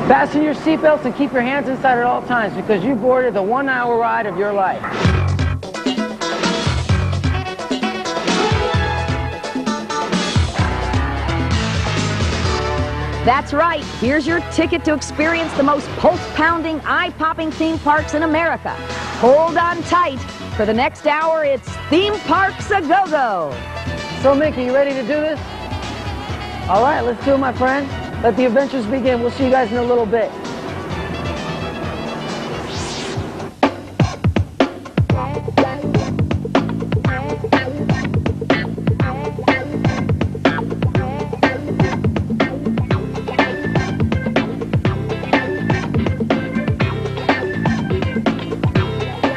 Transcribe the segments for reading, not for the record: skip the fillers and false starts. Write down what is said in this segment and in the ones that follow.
Fasten your seatbelts and keep your hands inside at all times because you boarded the 1-hour ride of your life. That's right. Here's your ticket to experience the most pulse-pounding, eye-popping theme parks in America. Hold on tight. For the next hour, it's Theme Parks A-Go-Go. So, Mickey, you ready to do this? All right, let's do it, my friend. Let the adventures begin. We'll see you guys in a little bit.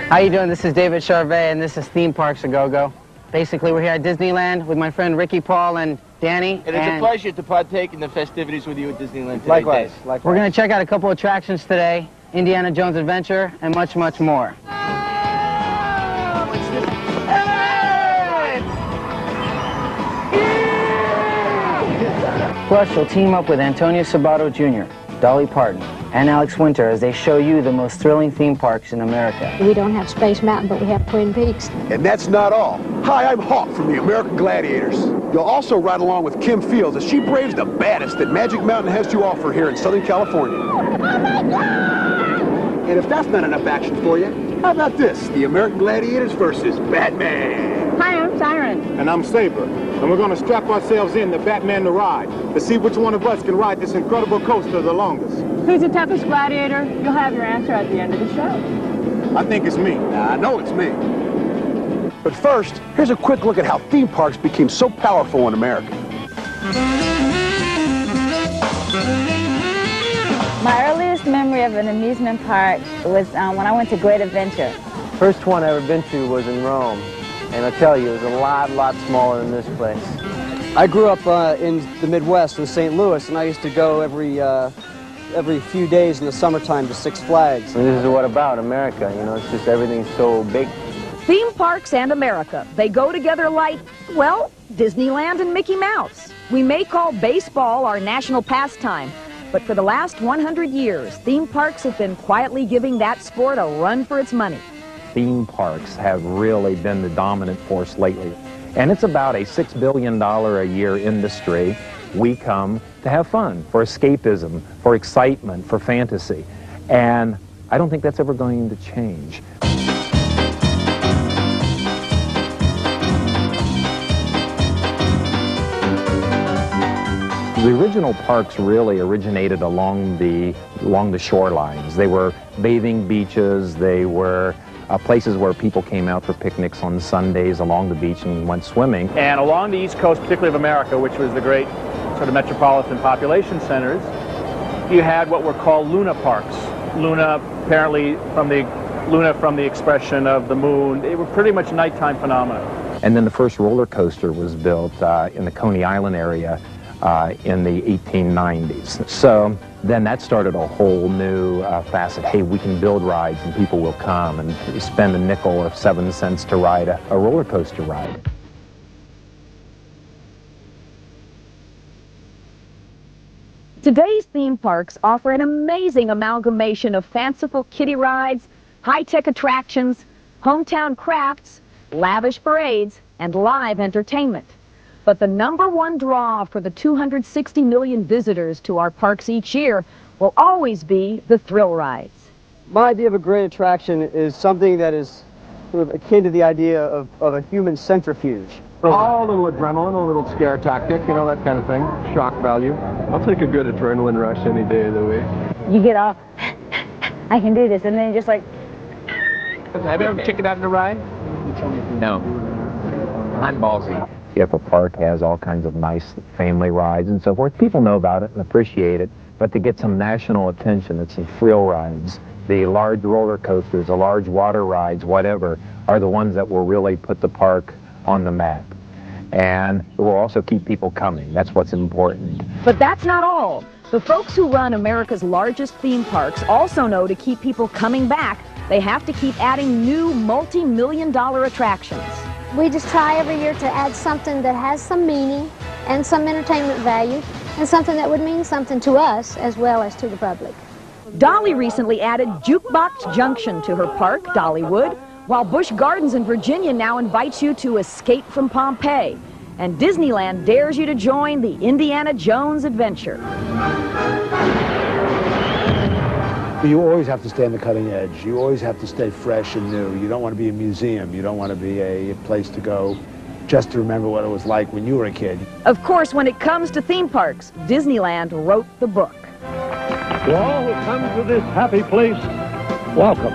How you doing? This is David Charvet, and this is Theme Parks A-Go-Go. Basically, we're here at Disneyland with my friend Ricky, Paul, and Danny. And it's a pleasure to partake in the festivities with you at Disneyland today. Likewise. We're going to check out a couple attractions today, Indiana Jones Adventure, and much, much more. Plus, you'll team up with Antonio Sabato Jr., Dolly Parton, and Alex Winter as they show you the most thrilling theme parks in America. We don't have Space Mountain, but we have Twin Peaks. And that's not all. Hi, I'm Hawk from the American Gladiators. You'll also ride along with Kim Fields as she braves the baddest that Magic Mountain has to offer here in Southern California. Oh my God! And if that's not enough action for you, how about this? The American Gladiators versus Batman. Hi, I'm Siren. And I'm Saber. And we're going to strap ourselves in to Batman the Ride to see which one of us can ride this incredible coaster the longest. Who's the toughest gladiator? You'll have your answer at the end of the show. I think it's me. I know it's me. But first, here's a quick look at how theme parks became so powerful in America. My earliest memory of an amusement park was when I went to Great Adventure. First one I ever been to was in Rome, and I'll tell you, it was a lot smaller than this place. I grew up in the Midwest in St. Louis, and I used to go every few days in the summertime to Six Flags. And this is what about America, you know, it's just everything's so big. Theme parks and America, they go together like, well, Disneyland and Mickey Mouse. We may call baseball our national pastime, but for the last 100 years, theme parks have been quietly giving that sport a run for its money. Theme parks have really been the dominant force lately. And it's about a $6 billion a year industry. We come to have fun, for escapism, for excitement, for fantasy. And I don't think that's ever going to change. The original parks really originated along the shorelines. They were bathing beaches, they were places where people came out for picnics on Sundays along the beach and went swimming. And along the East Coast, particularly of America, which was the great sort of metropolitan population centers, you had what were called Luna parks. Luna, apparently from the expression of the moon. They were pretty much nighttime phenomena. And then the first roller coaster was built in the Coney Island area in the 1890s. So then that started a whole new facet. Hey, we can build rides and people will come and spend a nickel or 7 cents to ride a roller coaster ride. Today's theme parks offer an amazing amalgamation of fanciful kiddie rides, high-tech attractions, hometown crafts, lavish parades, and live entertainment. But the #1 draw for the 260 million visitors to our parks each year will always be the thrill rides. My idea of a great attraction is something that is sort of akin to the idea of a human centrifuge. Oh, a little adrenaline, a little scare tactic, you know, that kind of thing. Shock value. I'll take a good adrenaline rush any day of the week. You get off, I can do this, and then just like... Have you ever chickened out in a ride? No. I'm ballsy. If a park has all kinds of nice family rides and so forth, people know about it and appreciate it, but to get some national attention, it's some thrill rides. The large roller coasters, the large water rides, whatever, are the ones that will really put the park on the map. And it will also keep people coming. That's what's important. But that's not all. The folks who run America's largest theme parks also know to keep people coming back, they have to keep adding new multi-million-dollar attractions. We just try every year to add something that has some meaning and some entertainment value. and something that would mean something to us as well as to the public. Dolly recently added Jukebox Junction to her park, Dollywood, while Busch Gardens in Virginia now invites you to escape from Pompeii. And Disneyland dares you to join the Indiana Jones adventure. You always have to stay on the cutting edge. You always have to stay fresh and new. You don't want to be a museum. You don't want to be a place to go just to remember what it was like when you were a kid. Of course, when it comes to theme parks, Disneyland wrote the book. To all who come to this happy place, welcome.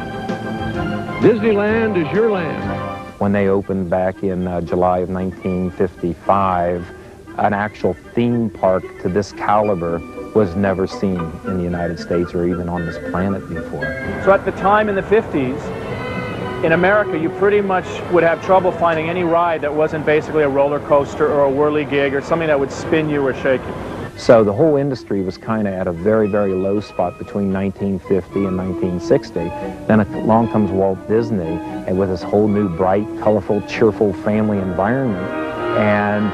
Disneyland is your land. When they opened back in July of 1955, an actual theme park to this caliber was never seen in the United States or even on this planet before. So at the time in the 50s, in America, you pretty much would have trouble finding any ride that wasn't basically a roller coaster or a whirly-gig or something that would spin you or shake you. So the whole industry was kind of at a very, very low spot between 1950 and 1960. Then along comes Walt Disney, and with this whole new bright, colorful, cheerful family environment, and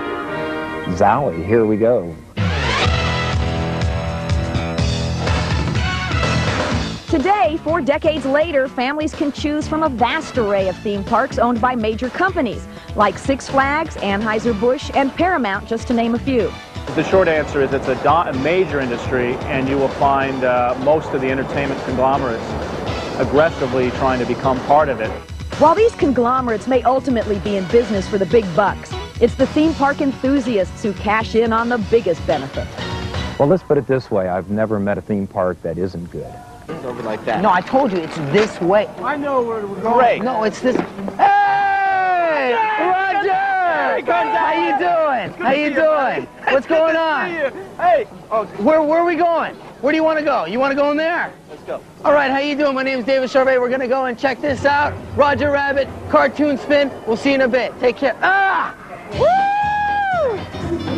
zowie, here we go. Today, 4 decades later, families can choose from a vast array of theme parks owned by major companies, like Six Flags, Anheuser-Busch, and Paramount, just to name a few. The short answer is it's a major industry, and you will find most of the entertainment conglomerates aggressively trying to become part of it. While these conglomerates may ultimately be in business for the big bucks, it's the theme park enthusiasts who cash in on the biggest benefit. Well, let's put it this way. I've never met a theme park that isn't good. It's over like that. No, I told you, it's this way. I know where we're going. Great. No, it's this. Hey! Roger! How you doing? How you doing? What's going on? Hey! Oh, where are we going? Where do you want to go? You want to go in there? Let's go. All right, how you doing? My name's David Charvet. We're going to go and check this out. Roger Rabbit, cartoon spin. We'll see you in a bit. Take care. Ah! Woo!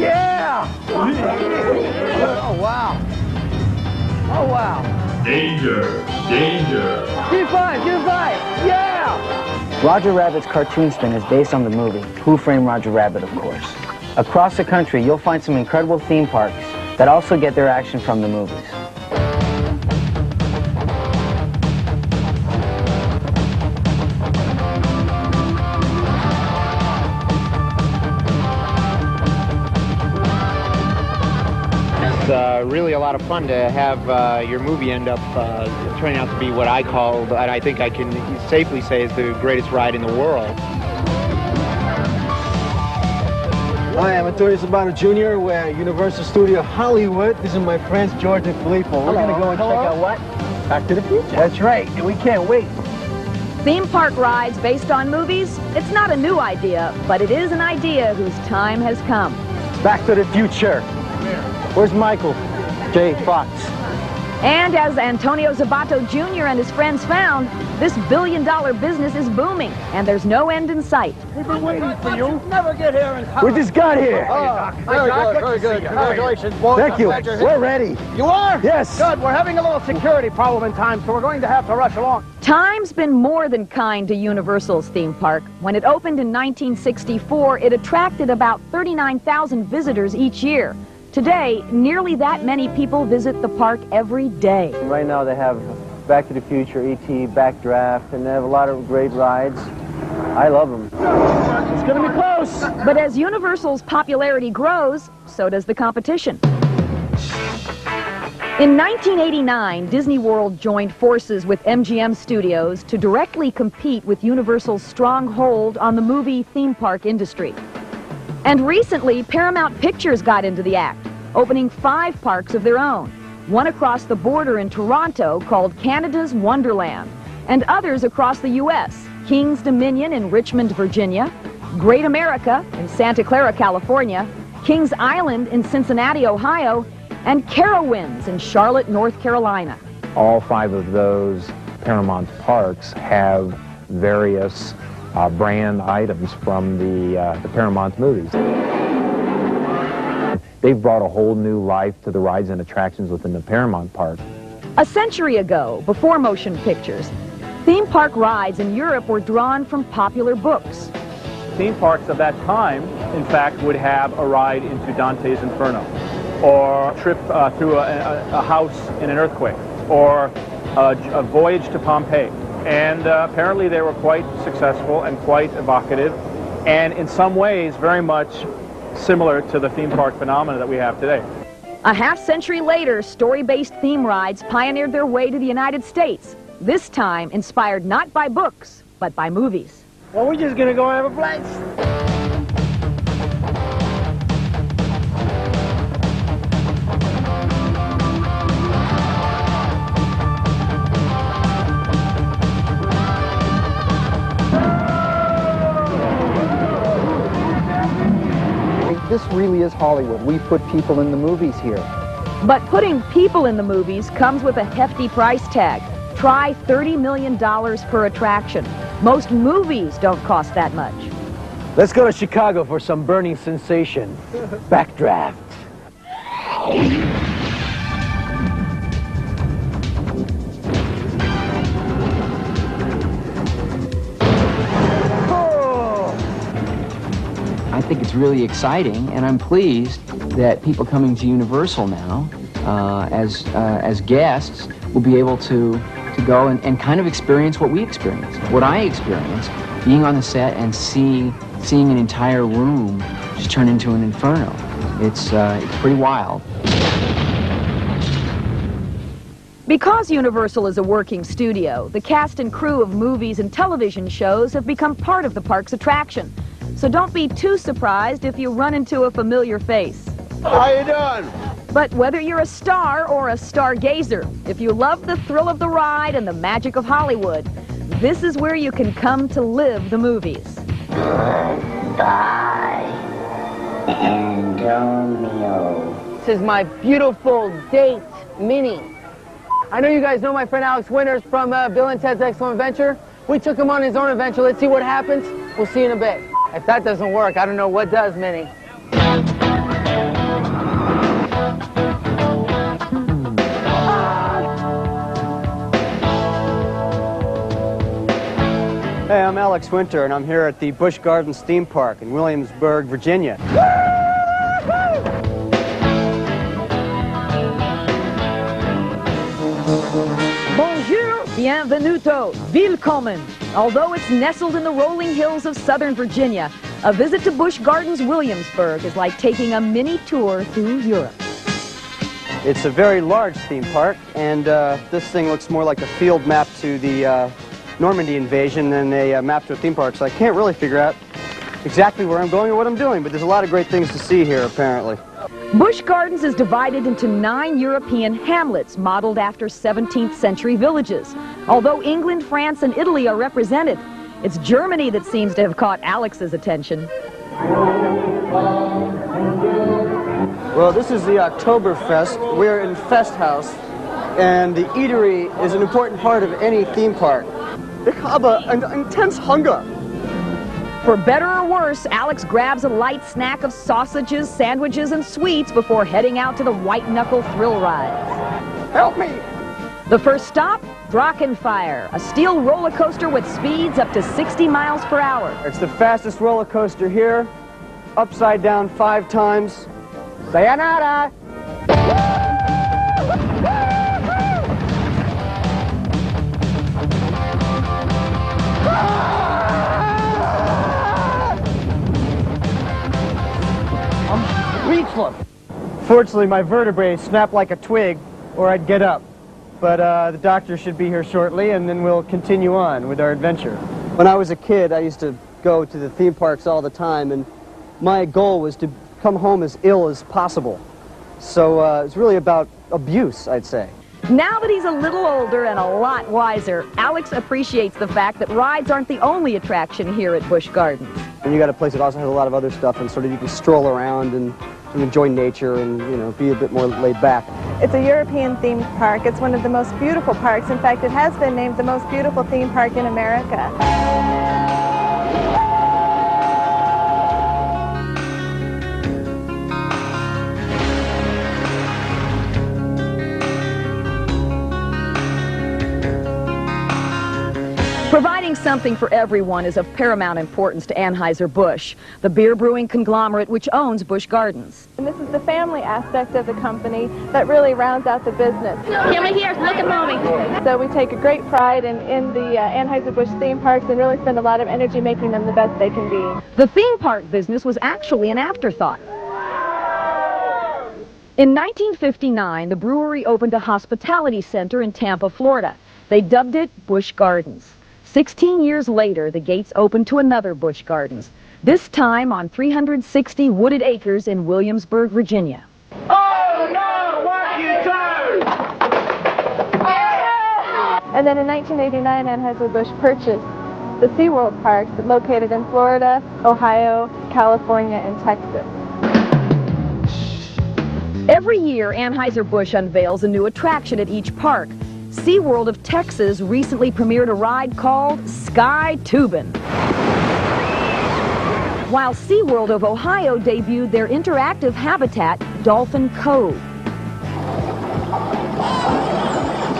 Yeah! Oh, wow. Oh, wow. Danger! Danger! Give 5, give 5! Yeah! Roger Rabbit's cartoon spin is based on the movie Who Framed Roger Rabbit, of course. Across the country, you'll find some incredible theme parks that also get their action from the movies. Really a lot of fun to have your movie end up turning out to be what I call, and I think I can safely say is the greatest ride in the world. Hi, I'm Antonio Sabato Jr. We're at Universal Studio Hollywood. This is my friends George and Filippo. We're going to go and check out what? Back to the Future. That's right, and we can't wait. Theme park rides based on movies? It's not a new idea, but it is an idea whose time has come. Back to the Future. Where's Michael J. Fox? And as Antonio Sabato Jr. and his friends found, this billion-dollar business is booming, and there's no end in sight. We've been waiting for you. Never get here in time. We just got here. Very good, very good. Congratulations, boys. Thank you. We're ready. You are? Yes. Good. We're having a little security problem in time, so we're going to have to rush along. Time's been more than kind to Universal's theme park. When it opened in 1964, it attracted about 39,000 visitors each year. Today, nearly that many people visit the park every day. Right now they have Back to the Future, E.T., Backdraft, and they have a lot of great rides. I love them. It's going to be close. But as Universal's popularity grows, so does the competition. In 1989, Disney World joined forces with MGM Studios to directly compete with Universal's strong hold on the movie theme park industry. And recently, Paramount Pictures got into the act, opening 5 parks of their own. One across the border in Toronto called Canada's Wonderland, and others across the U.S., King's Dominion in Richmond, Virginia, Great America in Santa Clara, California, Kings Island in Cincinnati, Ohio, and Carowinds in Charlotte, North Carolina. All 5 of those Paramount parks have various brand items from the Paramount movies. They've brought a whole new life to the rides and attractions within the Paramount Park. A century ago, before motion pictures, theme park rides in Europe were drawn from popular books. Theme parks of that time, in fact, would have a ride into Dante's Inferno. or a trip through a house in an earthquake, or a voyage to Pompeii. And apparently they were quite successful and quite evocative, and in some ways very much similar to the theme park phenomena that we have today. A half-century later, story-based theme rides pioneered their way to the United States, this time inspired not by books, but by movies. Well, we're just gonna go have a blast. This really is Hollywood. We put people in the movies here. But putting people in the movies comes with a hefty price tag. Try $30 million per attraction. Most movies don't cost that much. Let's go to Chicago for some burning sensation. Backdraft. I think it's really exciting, and I'm pleased that people coming to Universal now as guests will be able to go and kind of experience what we experienced, what I experienced, being on the set and seeing an entire room just turn into an inferno. It's pretty wild. Because Universal is a working studio, the cast and crew of movies and television shows have become part of the park's attraction. So don't be too surprised if you run into a familiar face. How you doing? But whether you're a star or a stargazer, if you love the thrill of the ride and the magic of Hollywood, this is where you can come to live the movies. Goodbye, Antonio. This is my beautiful date, Minnie. I know you guys know my friend Alex Winters from Bill and Ted's Excellent Adventure. We took him on his own adventure. Let's see what happens. We'll see you in a bit. If that doesn't work, I don't know what does, Minnie. Hey, I'm Alex Winter, and I'm here at the Busch Gardens Theme Park in Williamsburg, Virginia. Bonjour, bienvenuto, willkommen. Although it's nestled in the rolling hills of southern Virginia, a visit to Busch Gardens Williamsburg is like taking a mini tour through Europe. It's a very large theme park, and this thing looks more like a field map to the Normandy invasion than a map to a theme park, so I can't really figure out exactly where I'm going or what I'm doing, but there's a lot of great things to see here, apparently. Busch Gardens is divided into 9 European hamlets modeled after 17th century villages. Although England, France, and Italy are represented, it's Germany that seems to have caught Alex's attention. Well, this is the Oktoberfest. We're in Fest House, and the eatery is an important part of any theme park. Ich habe an intense hunger. For better or worse, Alex grabs a light snack of sausages, sandwiches, and sweets before heading out to the white-knuckle thrill rides. Help me! The first stop, Drachenfire, a steel roller coaster with speeds up to 60 miles per hour. It's the fastest roller coaster here, upside down 5 times. Sayonara! Fortunately, my vertebrae snapped like a twig, or I'd get up. But the doctor should be here shortly, and then we'll continue on with our adventure. When I was a kid, I used to go to the theme parks all the time, and my goal was to come home as ill as possible. So it's really about abuse, I'd say. Now that he's a little older and a lot wiser, Alex appreciates the fact that rides aren't the only attraction here at Busch Gardens. And you got a place that also has a lot of other stuff, and sort of you can stroll around and enjoy nature and, you know, be a bit more laid back. It's a European themed park. It's one of the most beautiful parks. In fact, it has been named the most beautiful theme park in America. Providing Providing something for everyone is of paramount importance to Anheuser-Busch, the beer brewing conglomerate which owns Busch Gardens. And this is the family aspect of the company that really rounds out the business. Come here, look at Mommy. So we take a great pride in the Anheuser-Busch theme parks and really spend a lot of energy making them the best they can be. The theme park business was actually an afterthought. In 1959, the brewery opened a hospitality center in Tampa, Florida. They dubbed it Busch Gardens. 16 years later, the gates opened to another Busch Gardens, this time on 360 wooded acres in Williamsburg, Virginia. Oh no, wacky turn! And then in 1989, Anheuser-Busch purchased the SeaWorld parks located in Florida, Ohio, California, and Texas. Every year, Anheuser-Busch unveils a new attraction at each park. SeaWorld of Texas recently premiered a ride called Sky Tubin', while SeaWorld of Ohio debuted their interactive habitat, Dolphin Cove.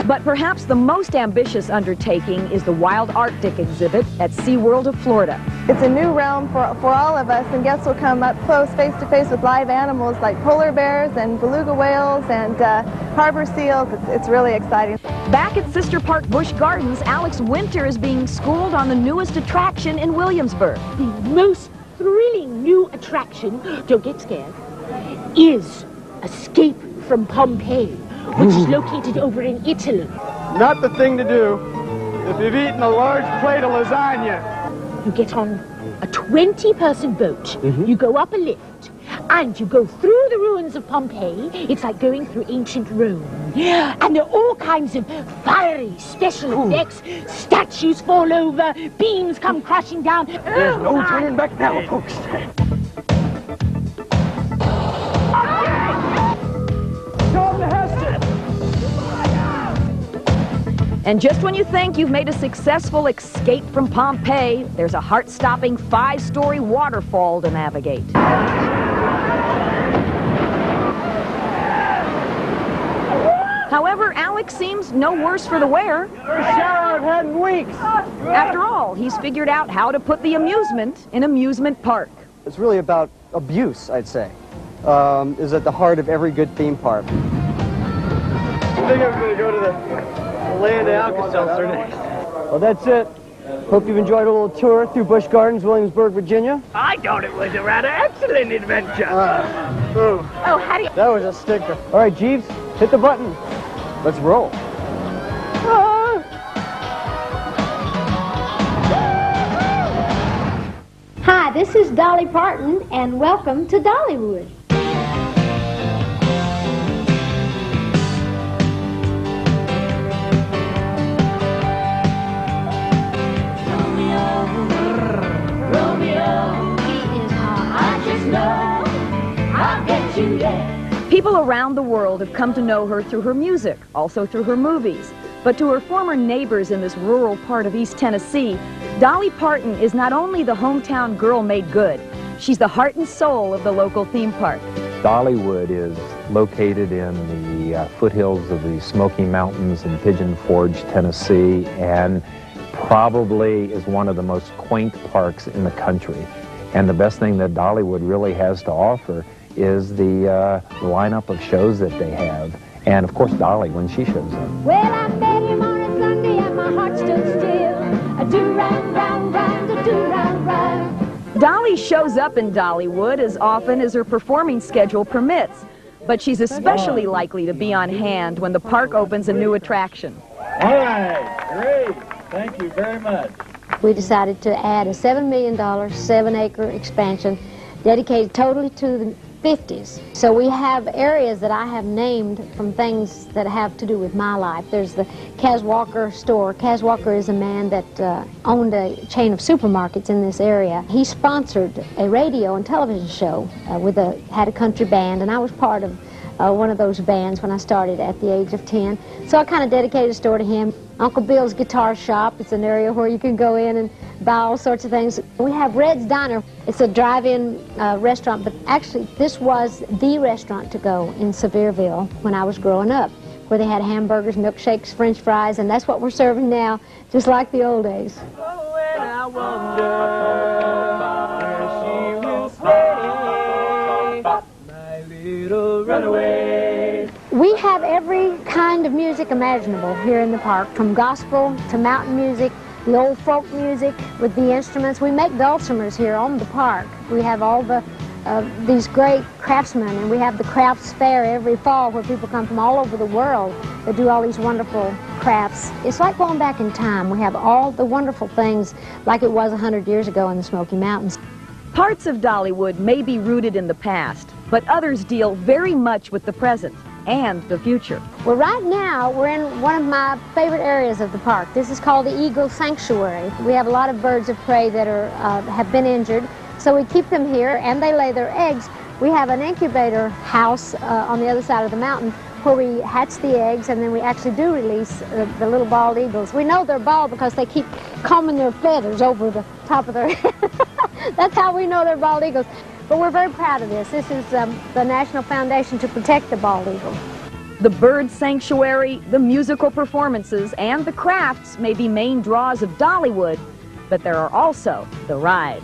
But perhaps the most ambitious undertaking is the Wild Arctic exhibit at SeaWorld of Florida. It's a new realm for all of us, and guests will come up close, face-to-face with live animals like polar bears and beluga whales and harbor seals. It's really exciting. Back at Sister Park Busch Gardens, Alex Winter is being schooled on the newest attraction in Williamsburg. The most thrilling new attraction, don't get scared, is Escape from Pompeii, which is located over in Italy. Not the thing to do if you've eaten a large plate of lasagna. You get on a 20-person boat, you go up a lift, and you go through the ruins of Pompeii. It's like going through ancient Rome. And there are all kinds of fiery special effects. Statues fall over, beams come crashing down. There's no turning back now, folks. And just when you think you've made a successful escape from Pompeii, there's a heart-stopping 5-story waterfall to navigate. However, Alex seems no worse for the wear. First shower I've had in weeks. After all, he's figured out how to put the amusement in amusement park. It's really about abuse, I'd say, is at the heart of every good theme park. I think I'm going to go to the land of Alka-Seltzer next. Well, that's it. Hope you've enjoyed a little tour through Busch Gardens, Williamsburg, Virginia. I thought it was a rather excellent adventure. Oh, how do you... That was a stinker. All right, Jeeves, hit the button. Let's roll. Hi, this is Dolly Parton, and welcome to Dollywood. People around the world have come to know her through her music, also through her movies. But to her former neighbors in this rural part of East Tennessee, Dolly Parton is not only the hometown girl made good, she's the heart and soul of the local theme park. Dollywood is located in the foothills of the Smoky Mountains in Pigeon Forge, Tennessee, and probably is one of the most quaint parks in the country. And the best thing that Dollywood really has to offer is the lineup of shows that they have. And of course, Dolly, when she shows up. Well, I met him on a Sunday and my heart stood still. A do-round, round, round, a do-round, round. Dolly shows up in Dollywood as often as her performing schedule permits, but she's especially likely to be on hand when the park opens a new attraction. All right, great. Thank you very much. We decided to add a $7 million, 7-acre expansion dedicated totally to the 50s. So we have areas that I have named from things that have to do with my life. There's the Kaz Walker store. Kaz Walker is a man that owned a chain of supermarkets in this area. He sponsored a radio and television show had a country band, and I was part of one of those bands when I started at the age of 10. So I kind of dedicated a store to him. Uncle Bill's Guitar Shop. It's an area where you can go in and buy all sorts of things. We have Red's Diner. It's a drive-in restaurant, but actually this was the restaurant to go in Sevierville when I was growing up, where they had hamburgers, milkshakes, French fries, and that's what we're serving now, just like the old days. wonder where she will stay, my little runaway. We have every kind of music imaginable here in the park, from gospel to mountain music, the old folk music with the instruments. We make dulcimers here on the park. We have all these great craftsmen, and we have the crafts fair every fall where people come from all over the world that do all these wonderful crafts. It's like going back in time. We have all the wonderful things like it was 100 years ago in the Smoky Mountains. Parts of Dollywood may be rooted in the past, but others deal very much with the present and the future. Well, right now, we're in one of my favorite areas of the park. This is called the Eagle Sanctuary. We have a lot of birds of prey that have been injured, so we keep them here, and they lay their eggs. We have an incubator house on the other side of the mountain where we hatch the eggs, and then we actually do release the little bald eagles. We know they're bald because they keep combing their feathers over the top of their head. That's how we know they're bald eagles. But we're very proud of this. This is the National Foundation to Protect the Bald Eagle. The bird sanctuary, the musical performances, and the crafts may be main draws of Dollywood, but there are also the rides.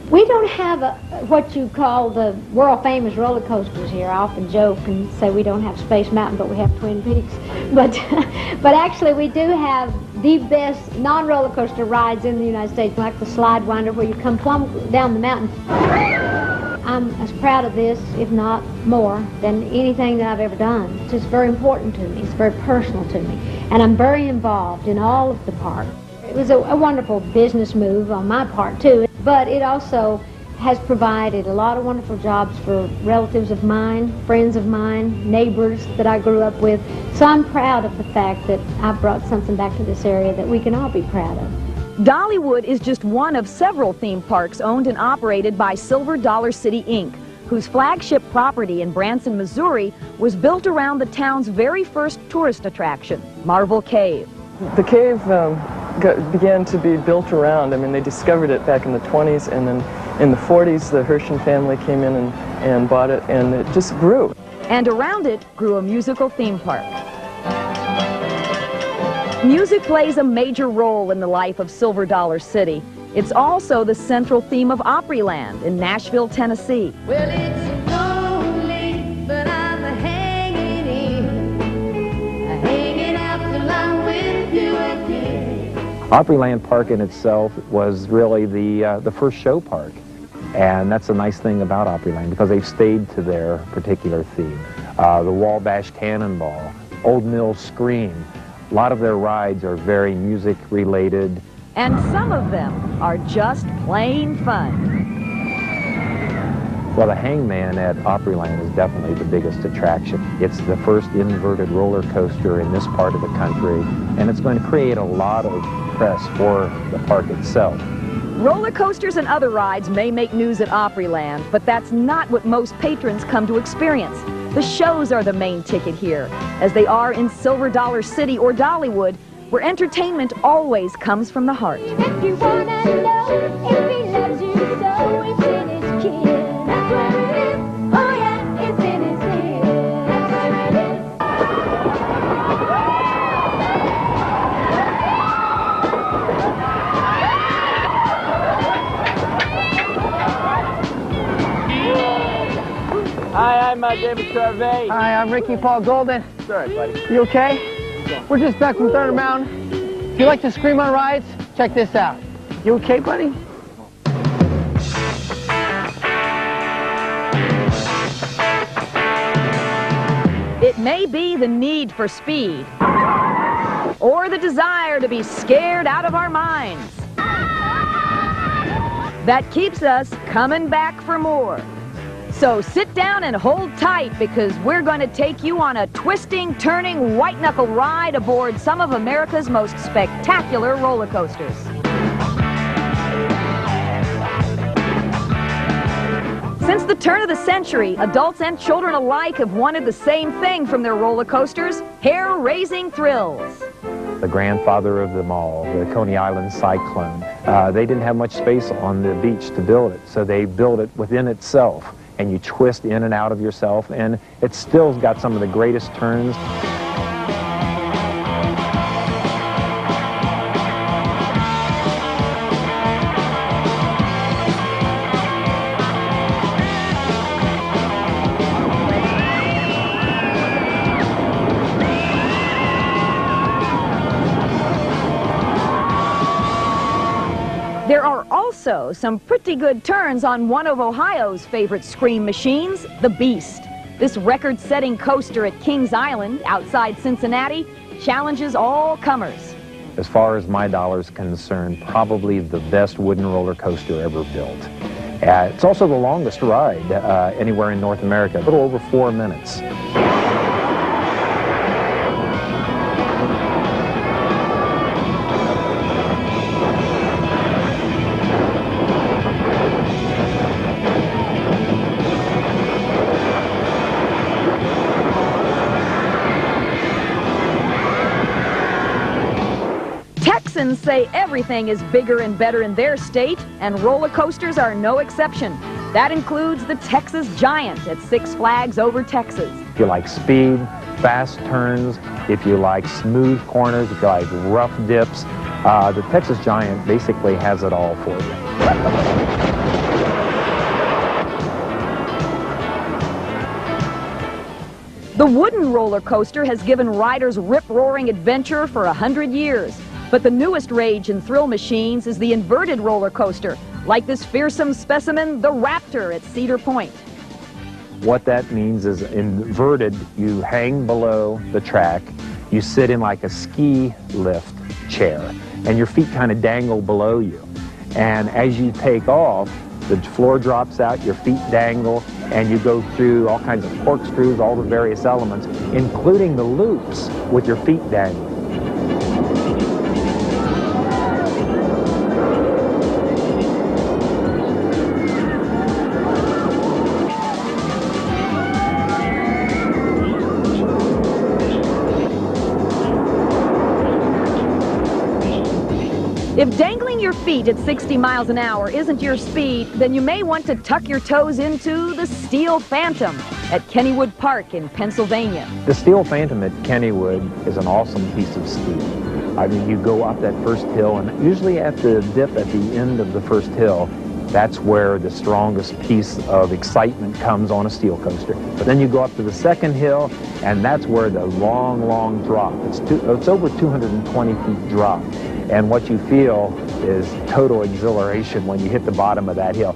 We don't have what you call the world-famous roller coasters here. I often joke and say we don't have Space Mountain, but we have Twin Peaks. But actually, we do have the best non-roller coaster rides in the United States, like the Slide Winder, where you come plumb down the mountain. I'm as proud of this, if not more, than anything that I've ever done. It's just very important to me. It's very personal to me. And I'm very involved in all of the park. It was a wonderful business move on my part, too. But it also has provided a lot of wonderful jobs for relatives of mine, friends of mine, neighbors that I grew up with. So I'm proud of the fact that I brought something back to this area that we can all be proud of. Dollywood is just one of several theme parks owned and operated by Silver Dollar City, Inc., whose flagship property in Branson, Missouri, was built around the town's very first tourist attraction, Marvel Cave. The cave began to be built around. I mean, they discovered it back in the 20s, and then in the 40s, the Herschen family came in and bought it, and it just grew. And around it grew a musical theme park. Music plays a major role in the life of Silver Dollar City. It's also the central theme of Opryland in Nashville, Tennessee. Well, it's lonely, but I'm hanging in, hanging out till I'm with you again. Opryland Park in itself was really the first show park. And that's a nice thing about Opryland, because they've stayed to their particular theme. The Wabash Cannonball, Old Mill Scream. A lot of their rides are very music related. And some of them are just plain fun. Well, the Hangman at Opryland is definitely the biggest attraction. It's the first inverted roller coaster in this part of the country, and it's going to create a lot of press for the park itself. Roller coasters and other rides may make news at Opryland, but that's not what most patrons come to experience. The shows are the main ticket here, as they are in Silver Dollar City or Dollywood, where entertainment always comes from the heart. If you wanna know if he loves you so, it's in his kiss. That's where it is. Oh yeah, it's in his kiss. That's where it is. Hi, I'm David Charvet. Hi, I'm Ricky Paul Golden. Sorry, buddy. You okay? We're just back from Thunder Mountain. If you like to scream on rides, check this out. You okay, buddy? It may be the need for speed, or the desire to be scared out of our minds, that keeps us coming back for more. So sit down and hold tight, because we're going to take you on a twisting, turning, white-knuckle ride aboard some of America's most spectacular roller coasters. Since the turn of the century, adults and children alike have wanted the same thing from their roller coasters: hair-raising thrills. The grandfather of them all, the Coney Island Cyclone, they didn't have much space on the beach to build it, so they built it within itself. And you twist in and out of yourself, and it still's got some of the greatest turns. Also, some pretty good turns on one of Ohio's favorite scream machines, the Beast. This record-setting coaster at Kings Island, outside Cincinnati, challenges all comers. As far as my dollar's concerned, probably the best wooden roller coaster ever built. It's also the longest ride anywhere in North America, a little over 4 minutes. Texans say everything is bigger and better in their state, and roller coasters are no exception. That includes the Texas Giant at Six Flags Over Texas. If you like speed, fast turns, if you like smooth corners, if you like rough dips, the Texas Giant basically has it all for you. The wooden roller coaster has given riders rip-roaring adventure for 100 years. But the newest rage in thrill machines is the inverted roller coaster, like this fearsome specimen, the Raptor at Cedar Point. What that means is inverted, you hang below the track, you sit in like a ski lift chair, and your feet kind of dangle below you. And as you take off, the floor drops out, your feet dangle, and you go through all kinds of corkscrews, all the various elements, including the loops with your feet dangling. If dangling your feet at 60 miles an hour isn't your speed, then you may want to tuck your toes into the Steel Phantom at Kennywood Park in Pennsylvania. The Steel Phantom at Kennywood is an awesome piece of steel. I mean, you go up that first hill, and usually after the dip at the end of the first hill, that's where the strongest piece of excitement comes on a steel coaster. But then you go up to the second hill, and that's where the long, long drop. It's over 220 feet drop. And what you feel is total exhilaration when you hit the bottom of that hill.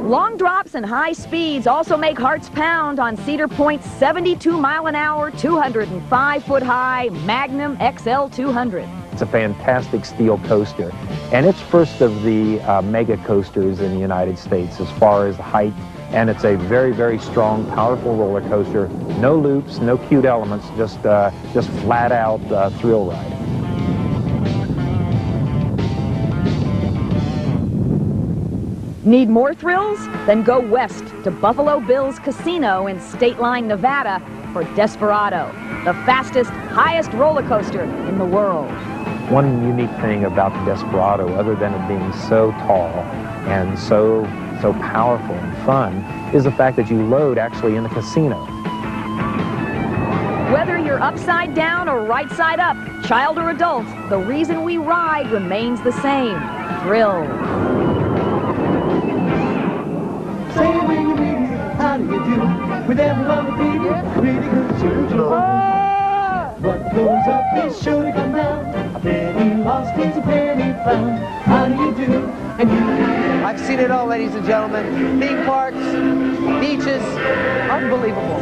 Long drops and high speeds also make hearts pound on Cedar Point's 72-mile-an-hour, 205-foot-high Magnum XL 200. It's a fantastic steel coaster, and it's first of the mega coasters in the United States as far as height. And it's a very, very strong, powerful roller coaster. No loops, no cute elements, just flat out thrill ride. Need more thrills? Then go west to Buffalo Bill's Casino in State Line, Nevada for Desperado, the fastest, highest roller coaster in the world. One unique thing about the Desperado, other than it being so tall and so powerful and fun, is the fact that you load actually in the casino. Whether you're upside down or right side up, child or adult, the reason we ride remains the same: thrill. Say when you meet me, how do you do? With everyone to be really good to do. What goes up is sure to come down. A penny lost is a penny found. How do you do? And you. I've seen it all, ladies and gentlemen. Theme parks, beaches, unbelievable.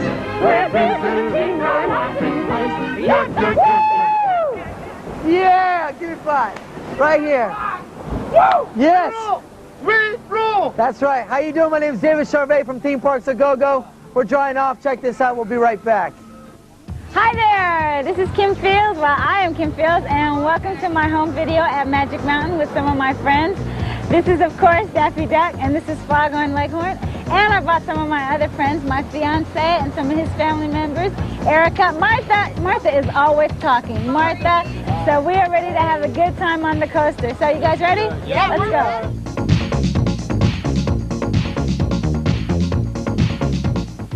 Yeah, give me 5. Right here. Woo! Yes. We roll. That's right. How you doing? My name is David Charvet from Theme Parks A Go-Go. We're drying off. Check this out. We'll be right back. Hi there, this is Kim Fields. Well, I am Kim Fields, and welcome to my home video at Magic Mountain with some of my friends. This is, of course, Daffy Duck, and this is Foghorn Leghorn. And I brought some of my other friends, my fiance and some of his family members. Erica, Martha is always talking. Martha, so we are ready to have a good time on the coaster. So you guys ready? Yeah. Let's go.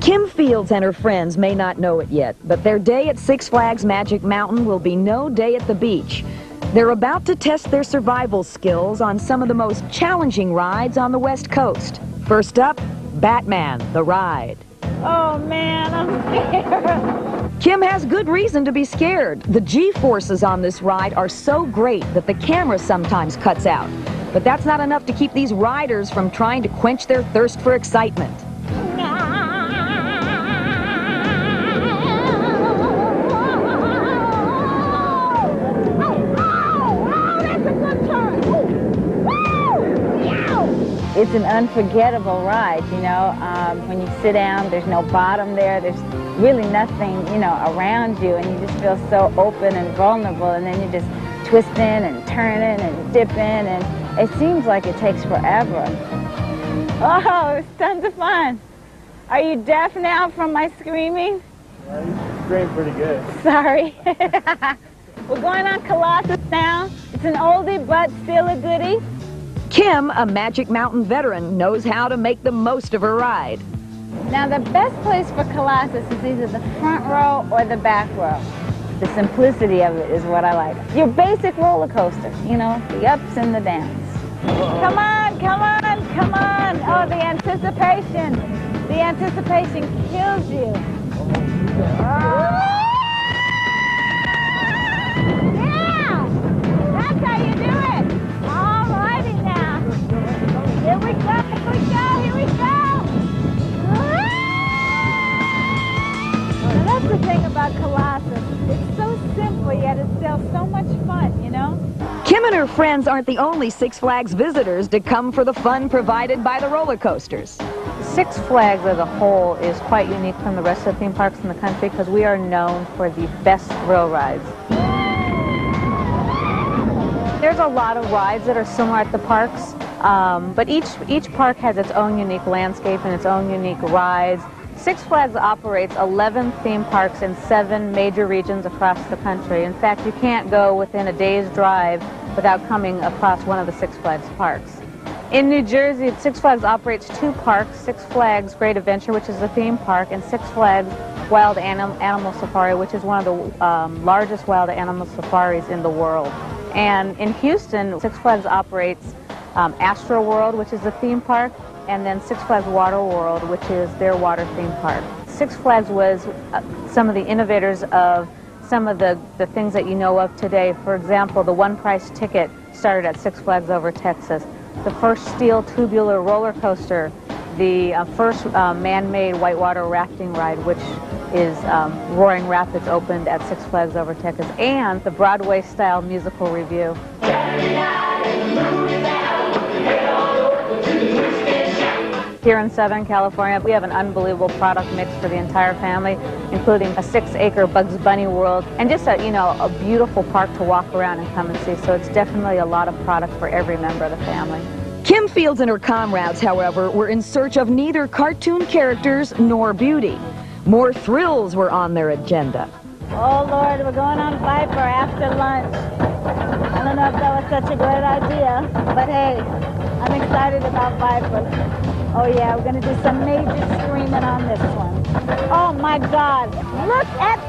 Kim Fields and her friends may not know it yet, but their day at Six Flags Magic Mountain will be no day at the beach. They're about to test their survival skills on some of the most challenging rides on the West Coast. First up, Batman, the ride. Oh man, I'm scared. Kim has good reason to be scared. The G-forces on this ride are so great that the camera sometimes cuts out. But that's not enough to keep these riders from trying to quench their thirst for excitement. It's an unforgettable ride, you know. When you sit down, there's no bottom there. There's really nothing, you know, around you, and you just feel so open and vulnerable, and then you're just twisting and turning and dipping, and it seems like it takes forever. Oh, it's tons of fun. Are you deaf now from my screaming? Yeah, you scream pretty good. Sorry. We're going on Colossus now. It's an oldie, but still a goodie. Kim, a Magic Mountain veteran, knows how to make the most of her ride. Now, the best place for Colossus is either the front row or the back row. The simplicity of it is what I like. Your basic roller coaster, you know, the ups and the downs. Come on, come on, come on. Oh, the anticipation. The anticipation kills you. Yeah! That's how you do it. All righty now. Here we go, here we go, here we go. Now that's the thing about Colossus. It's so simple, yet it's still so much fun, you know? Kim and her friends aren't the only Six Flags visitors to come for the fun provided by the roller coasters. Six Flags as a whole is quite unique from the rest of the theme parks in the country because we are known for the best thrill rides. There's a lot of rides that are similar at the parks, but each park has its own unique landscape and its own unique rides. Six Flags operates 11 theme parks in 7 major regions across the country. In fact, you can't go within a day's drive without coming across one of the Six Flags parks. In New Jersey, Six Flags operates 2 parks, Six Flags Great Adventure, which is a theme park, and Six Flags Wild Animal Safari, which is one of the largest wild animal safaris in the world. And in Houston, Six Flags operates Astro World, which is a theme park, and then Six Flags Water World, which is their water theme park. Six Flags was some of the innovators of some of the things that you know of today. For example, the one-price ticket started at Six Flags Over Texas. The first steel tubular roller coaster, the first man-made whitewater rafting ride, which is Roaring Rapids, opened at Six Flags Over Texas, and the Broadway-style musical review. Here in Southern California, we have an unbelievable product mix for the entire family, including a 6-acre Bugs Bunny world, and just a beautiful park to walk around and come and see. So it's definitely a lot of product for every member of the family. Kim Fields and her comrades, however, were in search of neither cartoon characters nor beauty. More thrills were on their agenda. Oh, Lord, we're going on Viper after lunch. I don't know if that was such a great idea, but hey, I'm excited about Viper. Oh, yeah, we're going to do some major screaming on this one. Oh, my God. Look at that!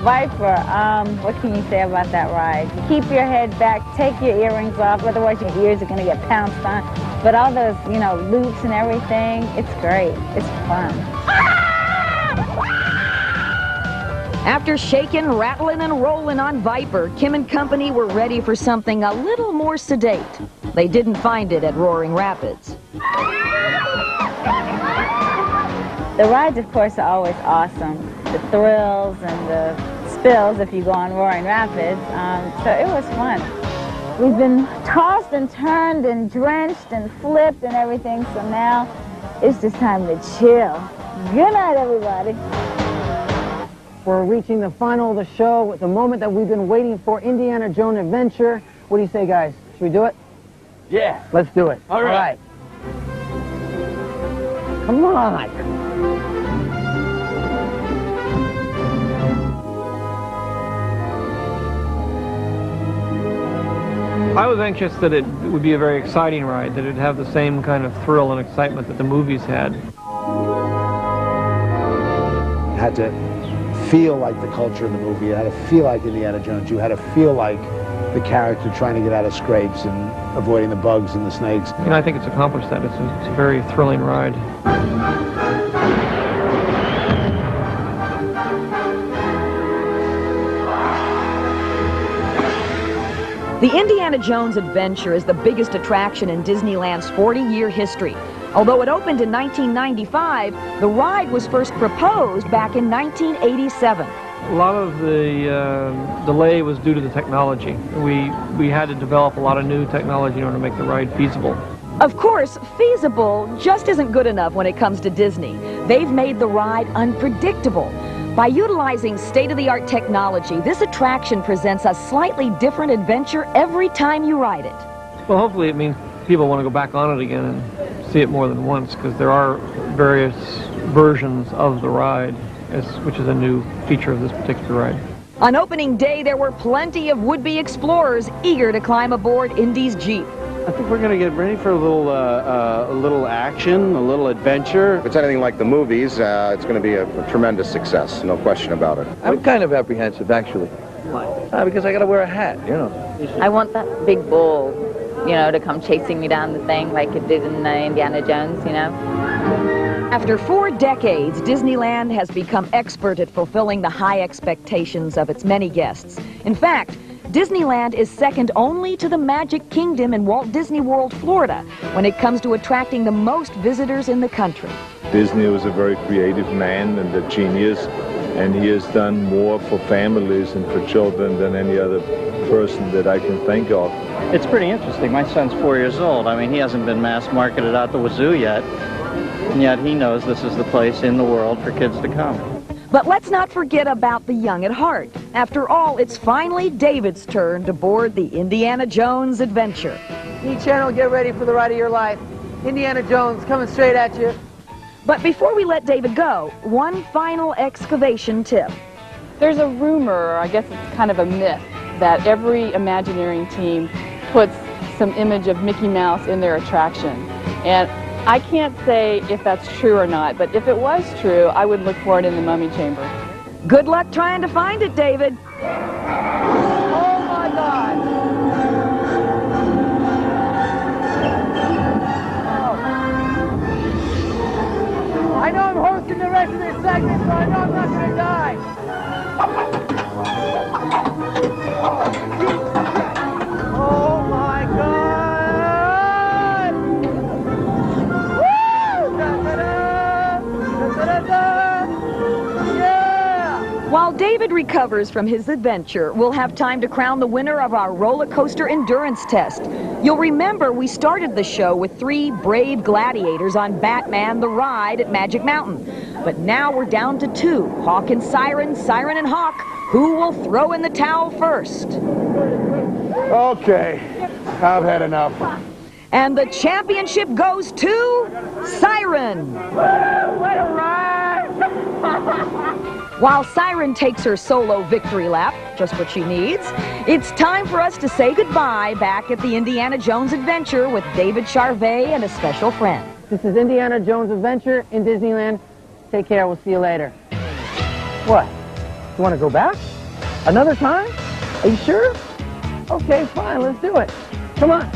Viper, what can you say about that ride? Keep your head back, take your earrings off, otherwise your ears are going to get pounced on. But all those, you know, loops and everything, it's great. It's fun. After shaking, rattling, and rolling on Viper, Kim and company were ready for something a little more sedate. They didn't find it at Roaring Rapids. The rides, of course, are always awesome. The thrills and the spills if you go on Roaring Rapids. So it was fun. We've been tossed and turned and drenched and flipped and everything, so now it's just time to chill. Good night, everybody. We're reaching the final of the show, the moment that we've been waiting for, Indiana Jones Adventure. What do you say, guys? Should we do it? Yeah. Let's do it. All right. Come on. I was anxious that it would be a very exciting ride, that it'd have the same kind of thrill and excitement that the movies had. You had to feel like the culture in the movie. You had to feel like Indiana Jones. You had to feel like the character trying to get out of scrapes and avoiding the bugs and the snakes. And I think it's accomplished that. It's a very thrilling ride. The Indiana Jones Adventure is the biggest attraction in Disneyland's 40-year history. Although it opened in 1995, the ride was first proposed back in 1987. A lot of the delay was due to the technology. We had to develop a lot of new technology in order to make the ride feasible. Of course, feasible just isn't good enough when it comes to Disney. They've made the ride unpredictable. By utilizing state-of-the-art technology, this attraction presents a slightly different adventure every time you ride it. Well, hopefully it means people want to go back on it again and see it more than once, because there are various versions of the ride, which is a new feature of this particular ride. On opening day, there were plenty of would-be explorers eager to climb aboard Indy's Jeep. I think we're going to get ready for a little action, a little adventure. If it's anything like the movies, it's going to be a tremendous success, no question about it. I'm kind of apprehensive, actually. Why? Because I got to wear a hat, you know. I want that big bull, you know, to come chasing me down the thing like it did in Indiana Jones, you know. After 4 decades, Disneyland has become expert at fulfilling the high expectations of its many guests. In fact, Disneyland is second only to the Magic Kingdom in Walt Disney World, Florida, when it comes to attracting the most visitors in the country. Disney was a very creative man and a genius, and he has done more for families and for children than any other person that I can think of. It's pretty interesting. My son's 4 years old. I mean, he hasn't been mass marketed out the wazoo yet, and yet he knows this is the place in the world for kids to come. But let's not forget about the young at heart. After all, it's finally David's turn to board the Indiana Jones Adventure. E-Channel, get ready for the ride of your life. Indiana Jones coming straight at you. But before we let David go, one final excavation tip. There's a rumor, or I guess it's kind of a myth, that every Imagineering team puts some image of Mickey Mouse in their attraction. And I can't say if that's true or not, but if it was true, I would look for it in the Mummy Chamber. Good luck trying to find it, David. Oh my God! Oh. I know I'm hosting the rest of this segment, so I know I'm not going to die. Oh my God! While David recovers from his adventure, we'll have time to crown the winner of our roller coaster endurance test. You'll remember we started the show with 3 brave gladiators on Batman the Ride at Magic Mountain. But now we're down to 2, Hawk and Siren, Siren and Hawk. Who will throw in the towel first? Okay, I've had enough. And the championship goes to Siren. What a ride! While Siren takes her solo victory lap, just what she needs, it's time for us to say goodbye back at the Indiana Jones Adventure with David Charvet and a special friend. This is Indiana Jones Adventure in Disneyland. Take care. We'll see you later. What? You want to go back? Another time? Are you sure? Okay, fine. Let's do it. Come on.